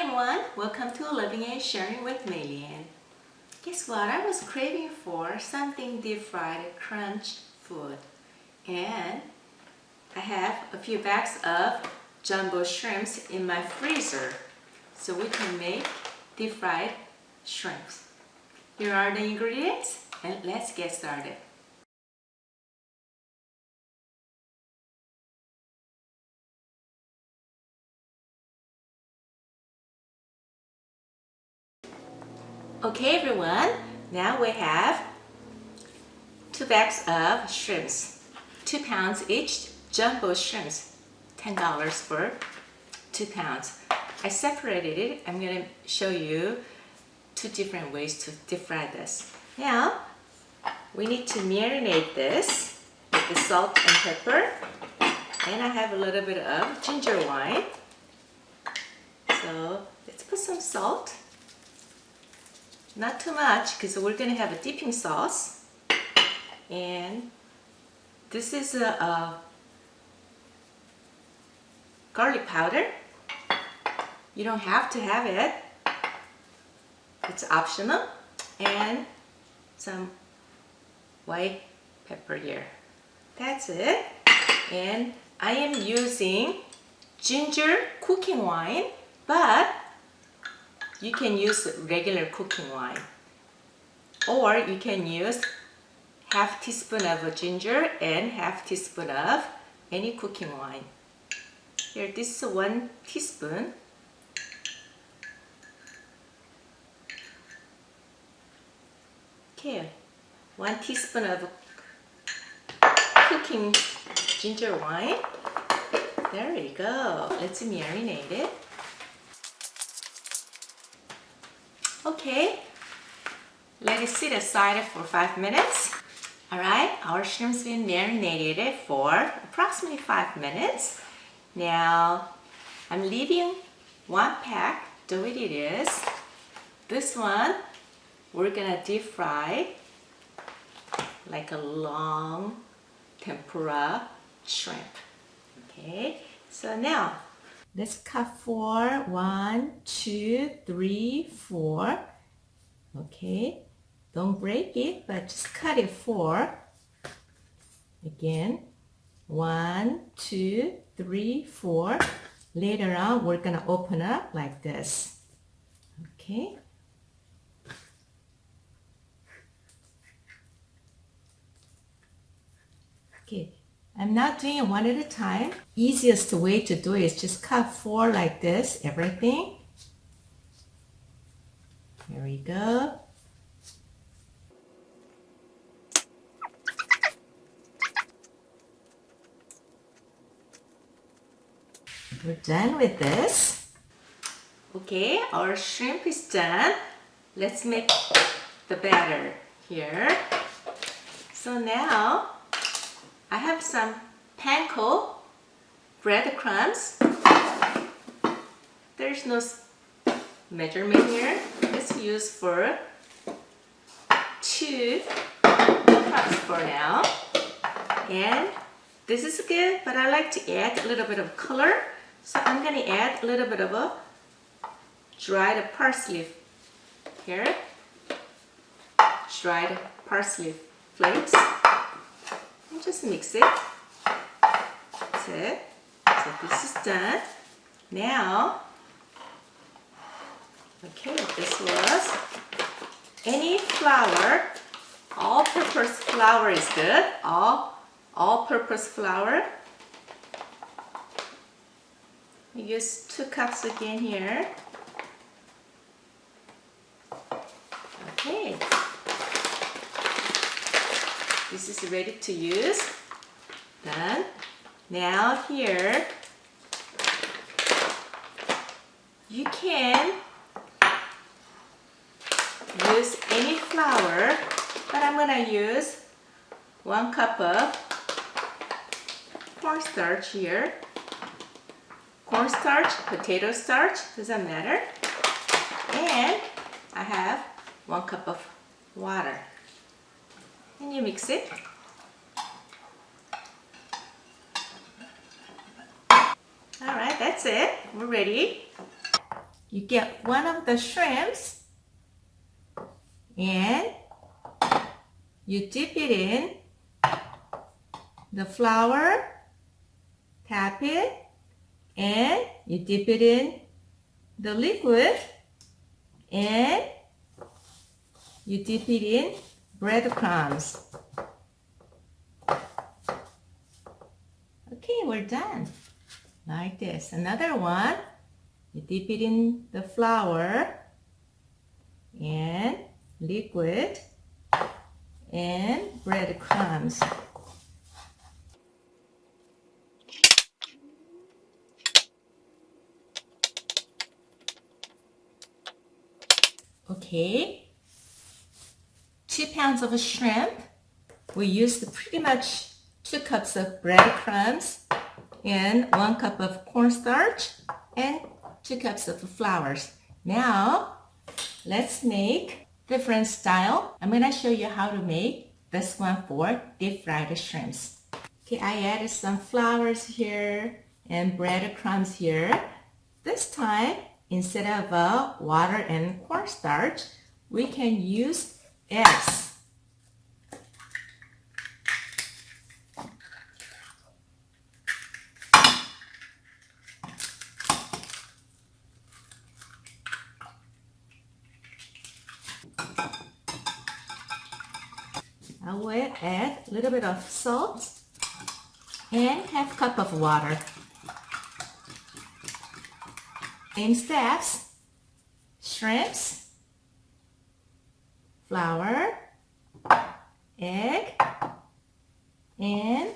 everyone, welcome to Living and Sharing with Maylene. Guess what? I was craving for something deep fried crunch food, and I have a few bags of jumbo shrimps in my freezer, so we can make deep fried shrimps. Here are the ingredients, and let's get started. Okay everyone, now we have 2 bags of shrimps, 2 pounds each, jumbo shrimps, $10 for 2 pounds. I separated it. I'm going to show you 2 different ways to deep fry this. Now, we need to marinate this with the salt and pepper, and I have a little bit of ginger wine. So let's put some salt. Not too much because we're going to have a dipping sauce. And this is a garlic powder. You don't have to have it. It's optional. And some white pepper here. That's it. And I am using ginger cooking wine, but you can use regular cooking wine, or you can use half teaspoon of ginger and half teaspoon of any cooking wine. Here, this is 1 teaspoon. Okay, 1 teaspoon of cooking ginger wine. There we go. Let's marinate it. Okay, let it sit aside for 5 minutes. Alright, our shrimp's been marinated for approximately 5 minutes. Now, I'm leaving 1 pack the way it is. This one, we're gonna deep fry like a long tempura shrimp. Okay, so now, let's cut for 1, 2, 3, 4. Okay, don't break it, but just cut it 4. Again, 1, 2, 3, 4. Later on, we're gonna open up like this. Okay. Okay. I'm not doing it one at a time. Easiest way to do it is just cut 4 like this, everything. There we go. We're done with this. Okay, our shrimp is done. Let's make the batter here. So now, I have some Panko breadcrumbs. There's no measurement here. Let's use for 2 cups for now. And this is good, but I like to add a little bit of color. So I'm going to add a little bit of a dried parsley here. Dried parsley flakes. And just mix it. That's it. So this is done. Now, okay, this was any flour. All-purpose flour is good. All-purpose flour. We use 2 cups again here. Okay. This is ready to use. Done. Now here, you can use any flour, but I'm going to use 1 cup of cornstarch here. Cornstarch, potato starch, doesn't matter. And I have 1 cup of water. And you mix it. Alright, that's it. We're ready. you get one of the shrimps and you dip it in the flour, tap it, and you dip it in the liquid and you dip it in breadcrumbs. Okay, we're done. Like this. Another one, you dip it in the flour and liquid and breadcrumbs. Okay, 2 pounds of shrimp. We used pretty much 2 cups of breadcrumbs and 1 cup of cornstarch and 2 cups of flours. Now, let's make different style. I'm gonna show you how to make this one for deep fried shrimps. Okay, I added some flours here and breadcrumbs here. This time, instead of water and cornstarch, we can use eggs. I will add a little bit of salt and half cup of water. Same steps: shrimps, flour, egg, and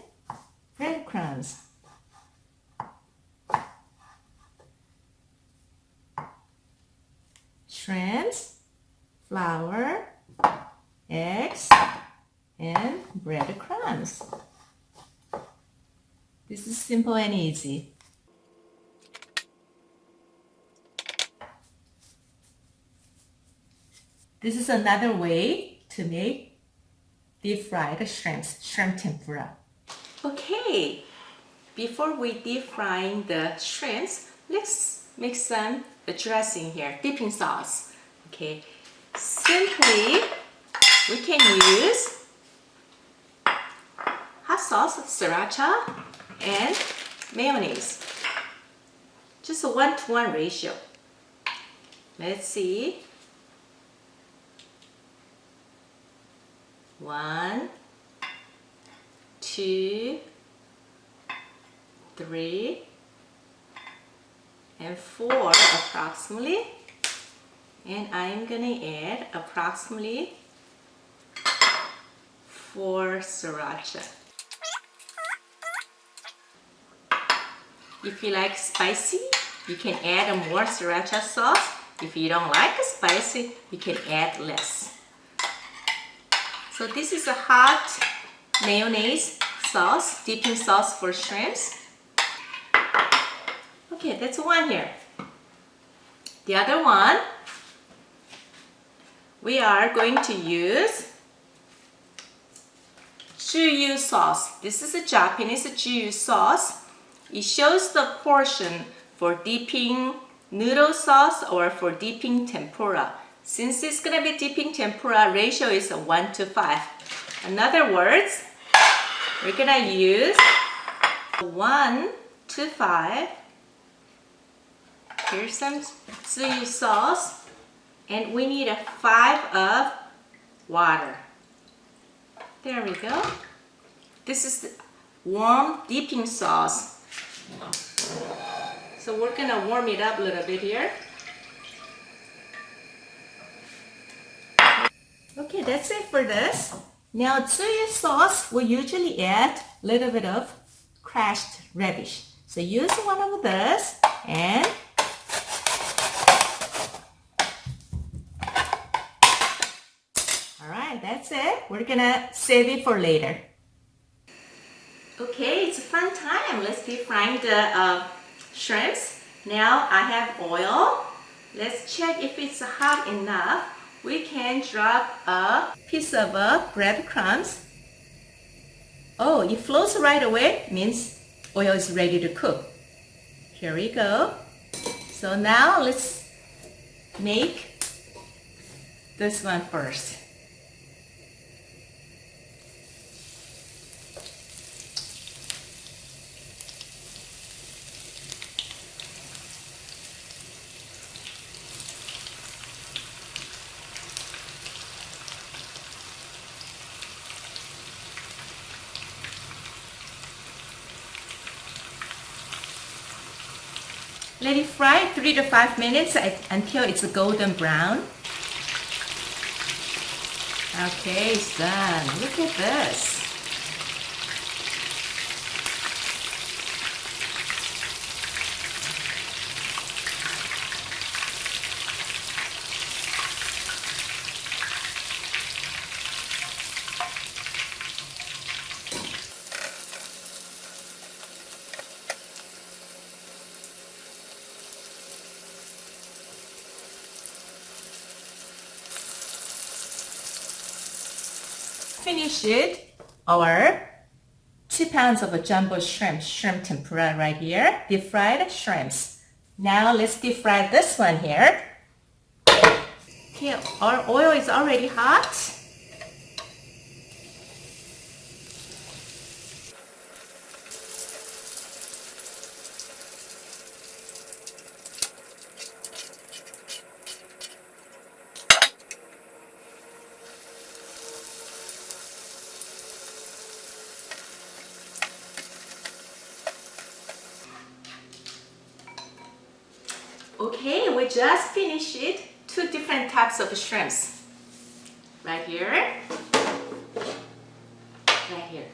breadcrumbs. Shrimps, flour, eggs, and breadcrumbs. This is simple and easy. This is another way to make deep fried shrimps, shrimp tempura. Okay, before we deep frying the shrimps, let's make some dressing here, dipping sauce. Okay, simply we can use hot sauce, sriracha, and mayonnaise. Just a 1-to-1 ratio. Let's see. 1, 2, 3, and 4 approximately. And I'm gonna add approximately 4 sriracha. If you like spicy, you can add more sriracha sauce. If you don't like spicy, you can add less. So this is a hot mayonnaise sauce, dipping sauce for shrimps. Okay, that's one here. The other one, we are going to use Juyu sauce. This is a Japanese Juyu sauce. It shows the portion for dipping noodle sauce or for dipping tempura. Since it's going to be dipping tempura, ratio is a 1-to-5. In other words, we're going to use 1-to-5. Here's some Juyu sauce. And we need a 5 of water. There we go. This is the warm dipping sauce. So we're going to warm it up a little bit here. Okay, that's it for this. Now, Juyu sauce, we usually add a little bit of crushed radish. So use one of this and alright, that's it. We're gonna save it for later. Okay, it's a fun time. Let's deep frying the shrimps. Now I have oil. Let's check if it's hot enough. We can drop a piece of breadcrumbs. Oh, it flows right away, means oil is ready to cook. Here we go. So now let's make this one first. Let it fry 3 to 5 minutes until it's golden brown. Okay, it's done. Look at this. Finish it. Our 2 pounds of a jumbo shrimp tempura right here. Deep fried shrimps. Now let's deep fry this one here. Okay, our oil is already hot. Okay, we just finished it. 2 different types of shrimps. Right here. Right here.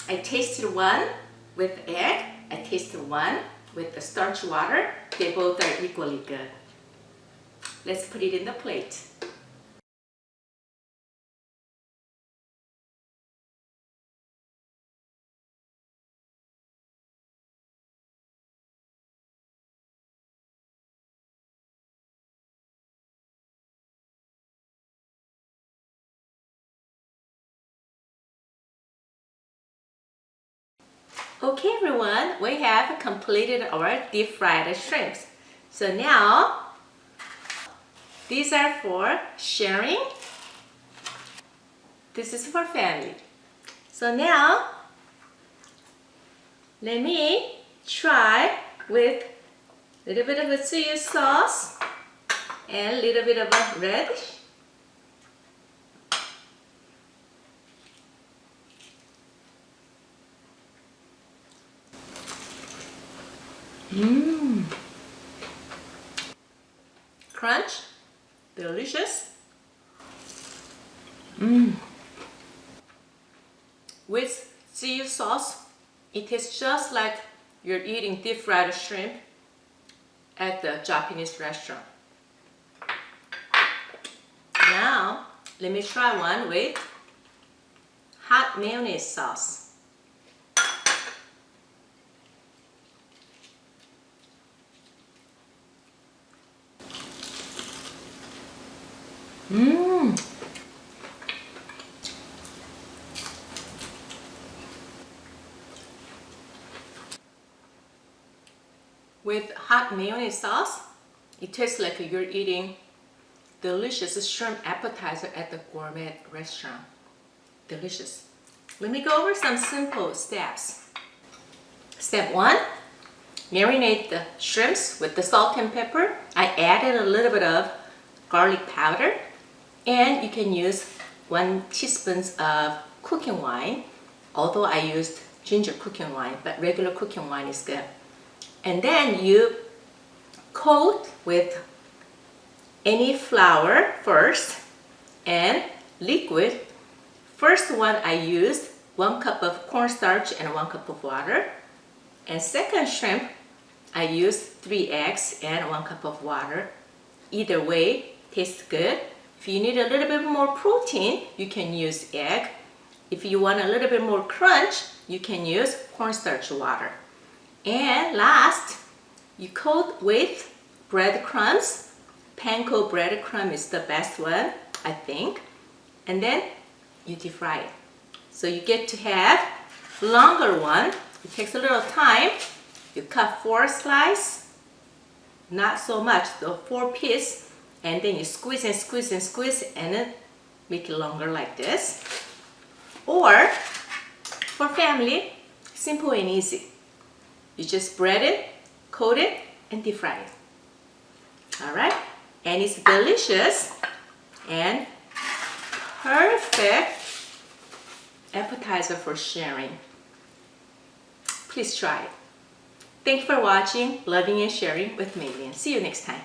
I tasted one with egg. I tasted one with the starch water. They both are equally good. Let's put it in the plate. Okay everyone, we have completed our deep fried shrimps. So now, these are for sharing. This is for family. So now, let me try with a little bit of a soy sauce and a little bit of a reddish. Crunch, delicious. With soy sauce, it tastes just like you're eating deep fried shrimp at the Japanese restaurant. Now, let me try one with hot mayonnaise sauce. With hot mayonnaise sauce, it tastes like you're eating delicious shrimp appetizer at the gourmet restaurant. Delicious. Let me go over some simple steps. Step 1, marinate the shrimps with the salt and pepper. I added a little bit of garlic powder, and you can use 1 teaspoon of cooking wine, although I used ginger cooking wine, but regular cooking wine is good. And then you coat with any flour first and liquid. First one I used 1 cup of cornstarch and 1 cup of water. And second shrimp I used 3 eggs and 1 cup of water. Either way tastes good. If you need a little bit more protein, you can use egg. If you want a little bit more crunch, you can use cornstarch water. And last, you coat with breadcrumbs. Panko breadcrumb is the best one, I think. And then you deep fry it. So you get to have longer one. It takes a little time. You cut 4 slices, not so much, the 4 piece and then you squeeze and squeeze and squeeze and then make it longer like this. Or for family, simple and easy. You just bread it, coat it, and deep fry it. Alright? And it's delicious and perfect appetizer for sharing. Please try it. Thank you for watching, loving and sharing with Maylin. See you next time.